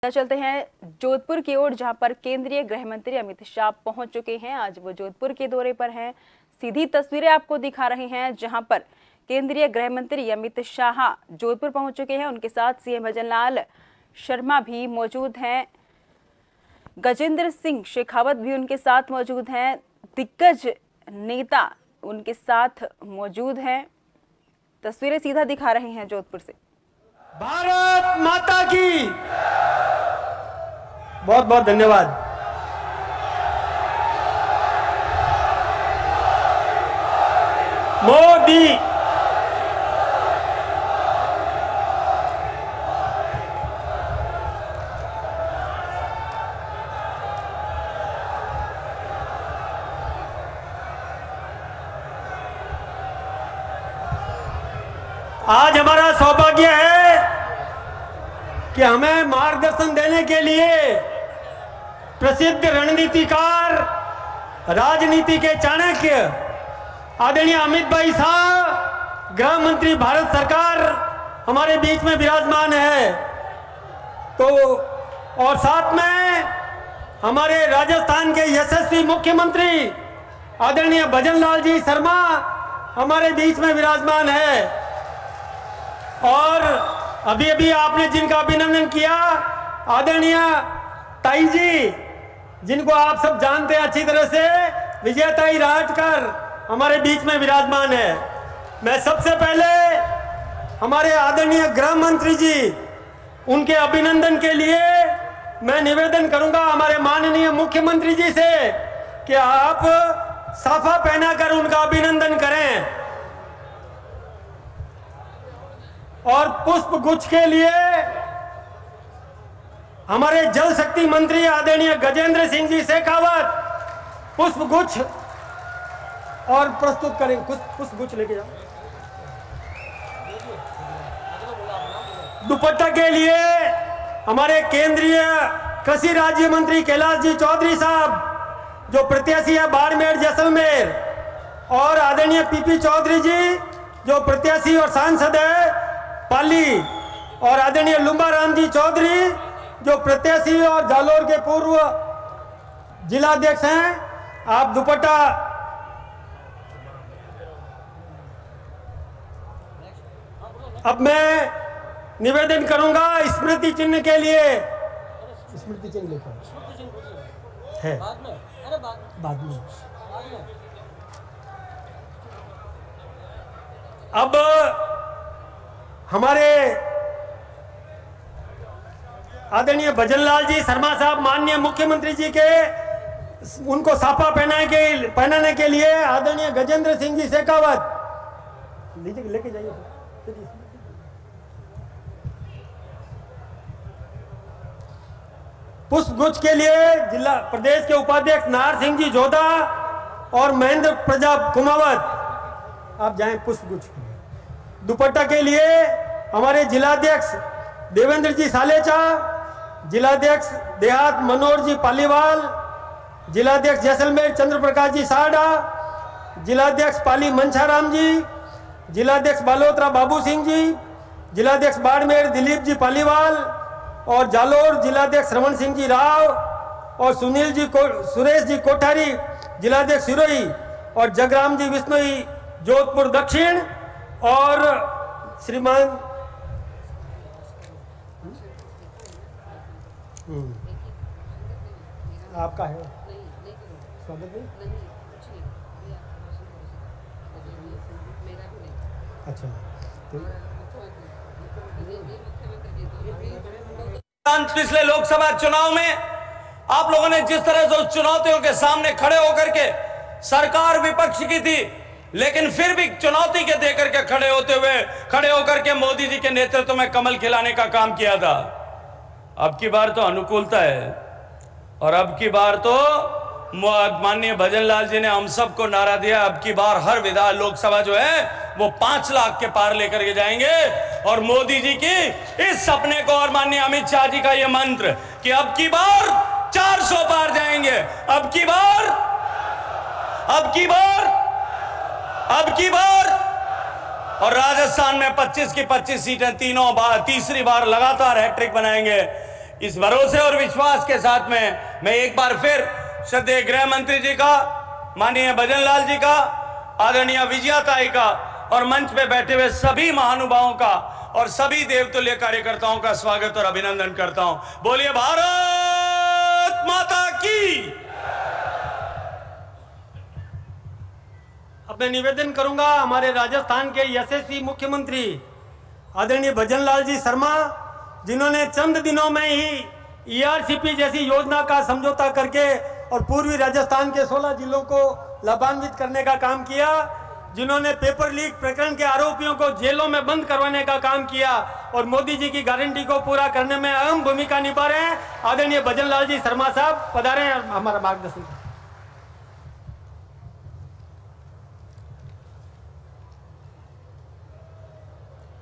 चलते हैं जोधपुर की ओर, जहां पर केंद्रीय गृह मंत्री अमित शाह पहुंच चुके हैं। आज वो जोधपुर के दौरे पर हैं। सीधी तस्वीरें आपको दिखा रहे हैं, जहां पर केंद्रीय गृह मंत्री अमित शाह जोधपुर पहुंच चुके हैं। उनके साथ सीएम भजनलाल शर्मा भी मौजूद हैं। गजेंद्र सिंह शेखावत भी उनके साथ मौजूद हैं। दिग्गज नेता उनके साथ मौजूद हैं। तस्वीरें सीधा दिखा रहे हैं जोधपुर से। भारत माता की बहुत बहुत धन्यवाद। मोदी आज हमारा सौभाग्य है कि हमें मार्गदर्शन देने के लिए प्रसिद्ध रणनीतिकार, राजनीति के चाणक्य आदरणीय अमित भाई शाह, गृह मंत्री भारत सरकार हमारे बीच में विराजमान है। तो और साथ में हमारे राजस्थान के यशस्वी मुख्यमंत्री आदरणीय भजनलाल जी शर्मा हमारे बीच में विराजमान है। और अभी अभी आपने जिनका अभिनंदन किया, आदरणीय ताई जी, जिनको आप सब जानते हैं अच्छी तरह से, विजयताई राहटकर हमारे बीच में विराजमान है। मैं सबसे पहले हमारे आदरणीय गृह मंत्री जी, उनके अभिनंदन के लिए मैं निवेदन करूंगा हमारे माननीय मुख्यमंत्री जी से कि आप साफा पहनाकर उनका अभिनंदन करें। और पुष्प गुच्छ के लिए हमारे जल शक्ति मंत्री आदरणीय गजेंद्र सिंह जी शेखावत पुष्प गुच्छ और प्रस्तुत करें। कुछ पुष्प गुच्छ लेके जाओ। दुपट्टा के लिए हमारे केंद्रीय कृषि राज्य मंत्री कैलाश जी चौधरी साहब, जो प्रत्याशी है बाड़मेर जैसलमेर, और आदरणीय पीपी चौधरी जी, जो प्रत्याशी और सांसद है पाली, और आदरणीय लुम्बा राम जी चौधरी, जो प्रत्याशी और जालोर के पूर्व जिलाध्यक्ष हैं। आप दुपट्टा अब मैं निवेदन करूंगा स्मृति चिन्ह के लिए। स्मृति चिन्ह लेकर है बाद में। अब हमारे आदरणीय भजनलाल जी शर्मा साहब, माननीय मुख्यमंत्री जी के, उनको साफा पहनाने के लिए आदरणीय गजेंद्र सिंह जी शेखावत लेके जाइए। पुष्प गुच्छ के लिए जिला प्रदेश के उपाध्यक्ष नार सिंह जी जोधा और महेंद्र प्रजा कुमावत, आप जाएं पुष्प गुच्छ। दुपट्टा के लिए हमारे जिलाध्यक्ष देवेंद्र जी सालेचा, जिलाध्यक्ष देहात मनोहर जी पालीवाल, जिलाध्यक्ष जैसलमेर चंद्र प्रकाश जी साडा, जिलाध्यक्ष पाली मंछाराम जी, जिलाध्यक्ष बालोतरा बाबू सिंह जी, जिलाध्यक्ष बाड़मेर दिलीप जी पालीवाल, और जालोर जिलाध्यक्ष श्रवण सिंह जी राव, और सुरेश जी कोठारी जिलाध्यक्ष सिरोही, और जगराम जी विश्नोई जोधपुर दक्षिण, और श्रीमान आपका है स्वागत नहीं? अच्छा, पिछले लोकसभा चुनाव में आप लोगों ने जिस तरह से उस चुनौतियों के सामने खड़े होकर के, सरकार विपक्ष की थी लेकिन फिर भी चुनौती के देकर के खड़े होकर के मोदी जी के नेतृत्व में कमल खिलाने का काम किया था। अब की बार तो अनुकूलता है, और अब की बार तो माननीय भजनलाल जी ने हम सबको नारा दिया, अब की बार हर विधान लोकसभा जो है वो 5 लाख के पार लेकर के जाएंगे। और मोदी जी की इस सपने को और माननीय अमित शाह जी का ये मंत्र कि अब की बार 400 पार जाएंगे, अब की बार और राजस्थान में 25 की 25 सीटें तीसरी बार लगातार हैट्रिक बनाएंगे। इस भरोसे और विश्वास के साथ में मैं एक बार फिर श्रद्धेय गृह मंत्री जी का, माननीय भजन लाल जी का, आदरणीय विजया ताई का और मंच पे बैठे हुए सभी महानुभावों का और सभी देवतुल्य कार्यकर्ताओं का स्वागत और अभिनंदन करता हूं। बोलिए भारत माता की। अब मैं निवेदन करूंगा हमारे राजस्थान के यशस्वी मुख्यमंत्री आदरणीय भजन लाल जी शर्मा, जिन्होंने चंद दिनों में ही ERCP जैसी योजना का समझौता करके और पूर्वी राजस्थान के 16 जिलों को लाभान्वित करने का काम किया, जिन्होंने पेपर लीक प्रकरण के आरोपियों को जेलों में बंद करवाने का काम किया और मोदी जी की गारंटी को पूरा करने में अहम भूमिका निभा रहे हैं। आदरणीय भजन लाल जी शर्मा साहब पधारे हैं हमारा मार्गदर्शन।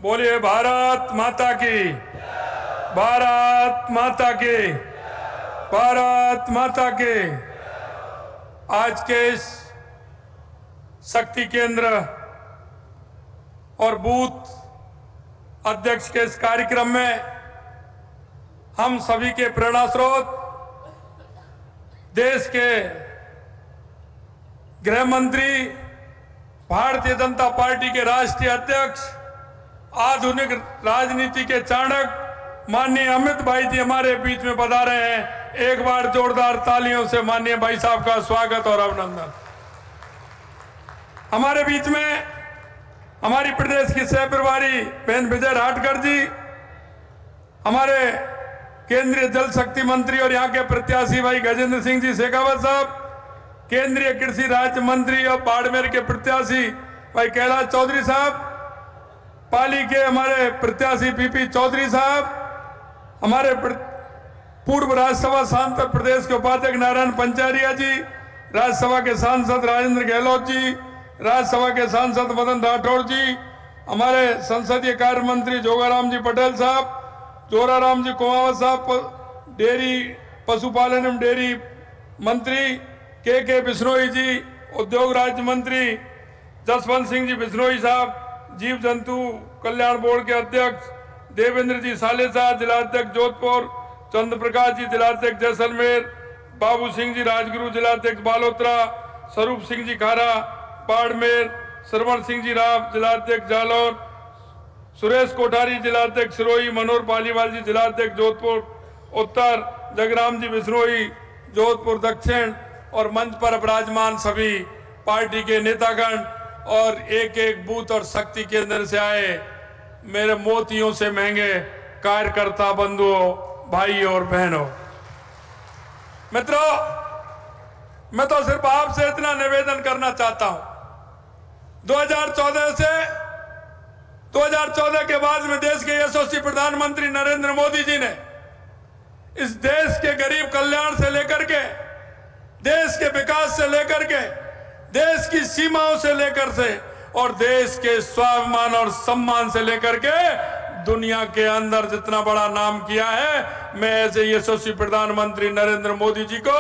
बोलिए भारत माता की, भारत माता की, भारत माता की। आज के इस शक्ति केंद्र और बूथ अध्यक्ष के इस कार्यक्रम में हम सभी के प्रेरणा स्रोत देश के गृह मंत्री, भारतीय जनता पार्टी के राष्ट्रीय अध्यक्ष, आधुनिक राजनीति के चाणक्य माननीय अमित भाई जी हमारे बीच में पधारे हैं। एक बार जोरदार तालियों से माननीय भाई साहब का स्वागत और अभिनंदन। हमारे बीच में हमारी प्रदेश की सह प्रभारी बहन विजय राठकर जी, हमारे केंद्रीय जल शक्ति मंत्री और यहाँ के प्रत्याशी भाई गजेंद्र सिंह जी शेखावत साहब, केंद्रीय कृषि राज्य मंत्री और बाड़मेर के प्रत्याशी भाई कैलाश चौधरी साहब, पाली के हमारे प्रत्याशी पीपी चौधरी साहब, हमारे पूर्व राज्यसभा सांसद प्रदेश के उपाध्यक्ष नारायण पंचारिया जी, राज्यसभा के सांसद राजेंद्र गहलोत जी, राज्यसभा के सांसद मदन राठौड़ जी, हमारे संसदीय कार्य मंत्री जोगाराम जी पटेल साहब, जोराराम जी कुमावत साहब, डेयरी पशुपालन एवं डेयरी मंत्री के बिश्नोई जी, उद्योग राज्य मंत्री जसवंत सिंह जी बिश्नोई साहब, जीव जंतु कल्याण बोर्ड के अध्यक्ष देवेंद्र जी सालेसा, जिलाध्यक्ष जोधपुर, चंद्र प्रकाश जी जिलाध्यक्ष जैसलमेर, बाबू सिंह जी राजगुरु जिलाध्यक्ष बालोतरा, स्वरूप सिंह जी खारा बाड़मेर, श्रवण सिंह जी राव जिलाध्यक्ष जालौर, सुरेश कोठारी जिलाध्यक्ष सिरोही, मनोहर पालीवाल जी जिलाध्यक्ष जोधपुर उत्तर, जगराम जी बिश्नोई जोधपुर दक्षिण और मंच पर विराजमान सभी पार्टी के नेतागण और एक एक बूथ और शक्ति केंद्र से आए मेरे मोतियों से महंगे कार्यकर्ता बंधुओं, भाई और बहनों, मित्रों, मैं तो सिर्फ आपसे इतना निवेदन करना चाहता हूं। 2014 के बाद में देश के यशस्वी प्रधानमंत्री नरेंद्र मोदी जी ने इस देश के गरीब कल्याण से लेकर के, देश के विकास से लेकर के, देश की सीमाओं से लेकर से और देश के स्वाभिमान और सम्मान से लेकर के दुनिया के अंदर जितना बड़ा नाम किया है, मैं ऐसे यशस्वी प्रधानमंत्री नरेंद्र मोदी जी को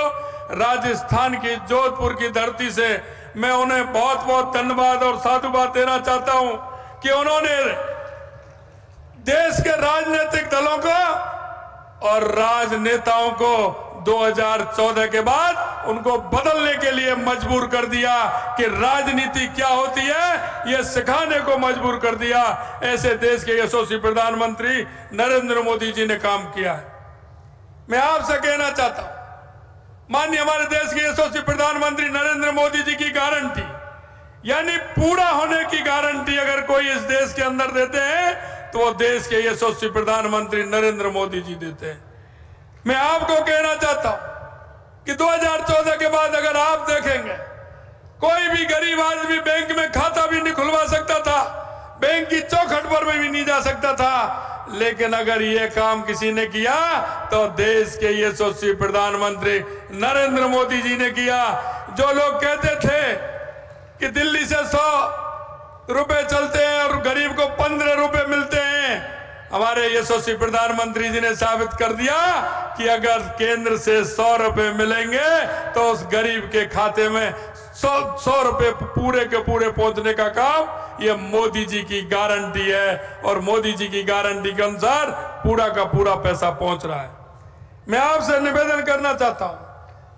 राजस्थान की जोधपुर की धरती से मैं उन्हें बहुत बहुत धन्यवाद और साधुवाद देना चाहता हूं कि उन्होंने देश के राजनीतिक दलों को और राजनेताओं को 2014 के बाद उनको बदलने के लिए मजबूर कर दिया कि राजनीति क्या होती है, यह सिखाने को मजबूर कर दिया। ऐसे देश के यशस्वी प्रधानमंत्री नरेंद्र मोदी जी ने काम किया है। मैं आपसे कहना चाहता हूं, माननीय हमारे देश के यशस्वी प्रधानमंत्री नरेंद्र मोदी जी की गारंटी, यानी पूरा होने की गारंटी अगर कोई इस देश के अंदर देते हैं तो वो देश के यशस्वी प्रधानमंत्री नरेंद्र मोदी जी देते हैं। मैं आपको कहना चाहता हूं कि 2014 के बाद अगर आप देखेंगे, कोई भी गरीब आदमी बैंक में खाता भी नहीं खुलवा सकता था, बैंक की चौखट पर भी नहीं जा सकता था, लेकिन अगर ये काम किसी ने किया तो देश के यशस्वी प्रधानमंत्री नरेंद्र मोदी जी ने किया। जो लोग कहते थे कि दिल्ली से 100 रुपए चलते हैं और गरीब को 15 रुपए मिलते हैं, हमारे यशस्वी प्रधानमंत्री जी ने साबित कर दिया कि अगर केंद्र से 100 रुपए मिलेंगे तो उस गरीब के खाते में 100 रुपए पूरे के पूरे पहुंचने का काम ये मोदी जी की गारंटी है और मोदी जी की गारंटी के अनुसार पूरा का पूरा पैसा पहुंच रहा है। मैं आपसे निवेदन करना चाहता हूं,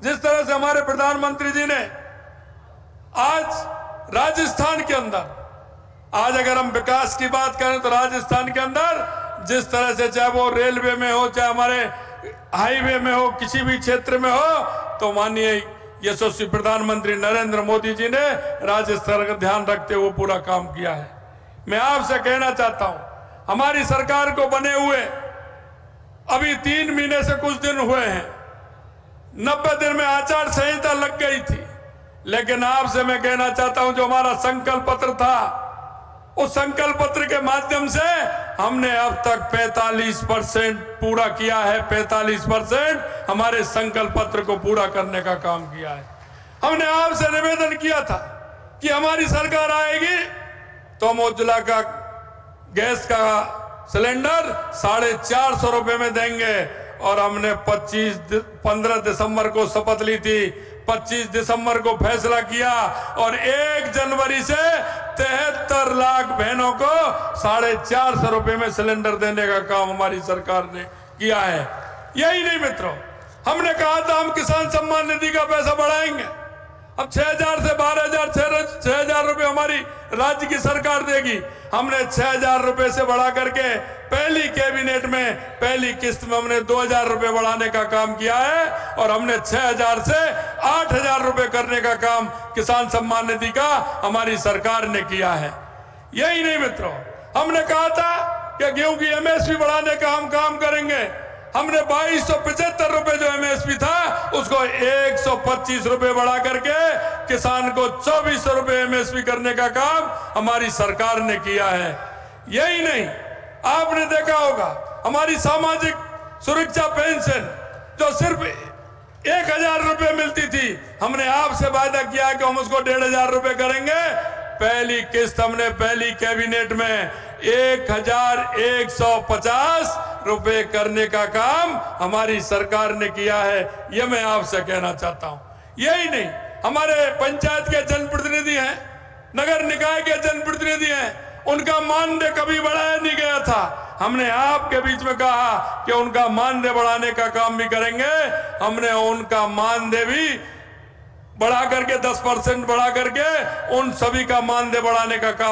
जिस तरह से हमारे प्रधानमंत्री जी ने आज राजस्थान के अंदर, आज अगर हम विकास की बात करें तो राजस्थान के अंदर जिस तरह से, चाहे वो रेलवे में हो, चाहे हमारे हाईवे में हो, किसी भी क्षेत्र में हो, तो माननीय यशस्वी प्रधानमंत्री नरेंद्र मोदी जी ने राजस्थान का ध्यान रखते हुए पूरा काम किया है। मैं आपसे कहना चाहता हूं, हमारी सरकार को बने हुए अभी 3 महीने से कुछ दिन हुए हैं, 90 दिन में आचार संहिता लग गई थी, लेकिन आपसे मैं कहना चाहता हूं, जो हमारा संकल्प पत्र था, उस संकल्प पत्र के माध्यम से हमने अब तक 45% पूरा किया है। 45% हमारे संकल्प पत्र को पूरा करने का काम किया है। हमने आपसे निवेदन किया था कि हमारी सरकार आएगी तो हम उज्ज्वला का गैस का सिलेंडर 450 रुपए में देंगे, और हमने 15 दिसंबर को शपथ ली थी, 25 दिसंबर को फैसला किया, और 1 जनवरी से 73 लाख बहनों को 450 रुपए में सिलेंडर देने का काम हमारी सरकार ने किया है। यही नहीं मित्रों, हमने कहा था हम किसान सम्मान निधि का पैसा बढ़ाएंगे। अब 6,000 से 12,000, 6,000 रुपए हमारी राज्य की सरकार देगी। हमने 6,000 रुपए से बढ़ा करके पहली कैबिनेट में पहली किस्त में हमने 2,000 रुपए बढ़ाने का काम किया है, और हमने 6,000 से 8,000 रुपए करने का काम किसान सम्मान निधि का हमारी सरकार ने किया है। यही नहीं मित्रों, हमने कहा था कि गेहूं की एमएसपी बढ़ाने का हम काम करेंगे। हमने 2275 रुपए जो एमएसपी था उसको 125 रुपए बढ़ा करके किसान को 2400 रुपए एमएसपी करने का काम हमारी सरकार ने किया है। यही नहीं, आपने देखा होगा हमारी सामाजिक सुरक्षा पेंशन जो सिर्फ 1,000 रुपए मिलती थी, हमने आपसे वादा किया कि हम उसको 1,500 रुपए करेंगे। पहली किस्त हमने पहली कैबिनेट में 1,150 रुपए करने का काम हमारी सरकार ने किया है। यह मैं आपसे कहना चाहता हूं। यही नहीं, हमारे पंचायत के जनप्रतिनिधि हैं, नगर निकाय के जनप्रतिनिधि हैं, उनका मानदेय कभी बढ़ाया नहीं गया था। हमने आपके बीच में कहा कि उनका मानदेय बढ़ाने का काम भी करेंगे। हमने उनका मानदेय भी बढ़ा करके 10% बढ़ा करके उन सभी का मानदेय बढ़ाने का काम